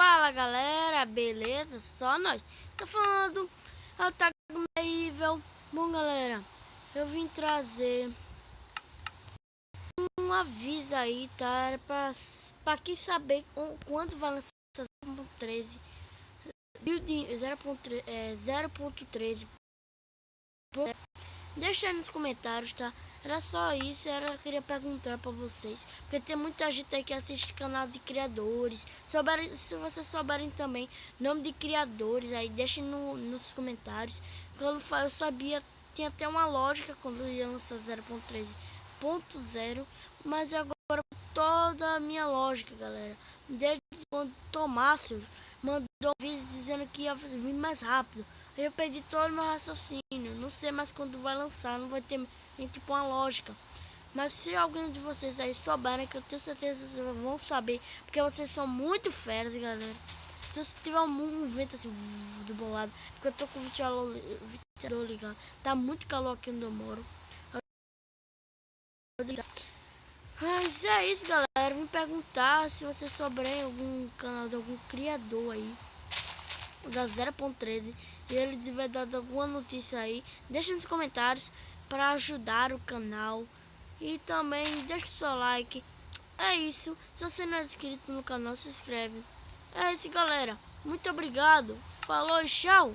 Fala galera, beleza? Só nós. Tô falando Ataque Medieval. Bom galera, eu vim trazer um aviso aí, tá? Era pra quem saber quando vai lançar 0.13 Building 0.13. Deixa aí nos comentários, tá? Era só isso, eu queria perguntar pra vocês, porque tem muita gente aí que assiste canal de criadores. Se vocês souberem também nome de criadores, aí deixem nos comentários. Quando eu sabia, tinha até uma lógica quando ia lançar 0.13.0, mas agora toda a minha lógica, galera. Desde quando Tomácio mandou um vídeo dizendo que ia vir mais rápido, eu perdi todo o meu raciocínio. Não sei mais quando vai lançar, não vai ter nem tipo uma lógica. Mas se alguém de vocês aí souberem, que eu tenho certeza que vocês vão saber, porque vocês são muito feras, galera. Se você tiver um vento assim do bom lado, porque eu tô com o ventilador ligado, tá muito calor aqui onde eu moro. Mas é isso, galera. Vim perguntar se vocês souberem algum canal de algum criador aí da 0.13 e ele tiver dado alguma notícia aí, deixa nos comentários para ajudar o canal. E também deixa o seu like. É isso. Se você não é inscrito no canal, se inscreve. É isso, galera. Muito obrigado. Falou e tchau.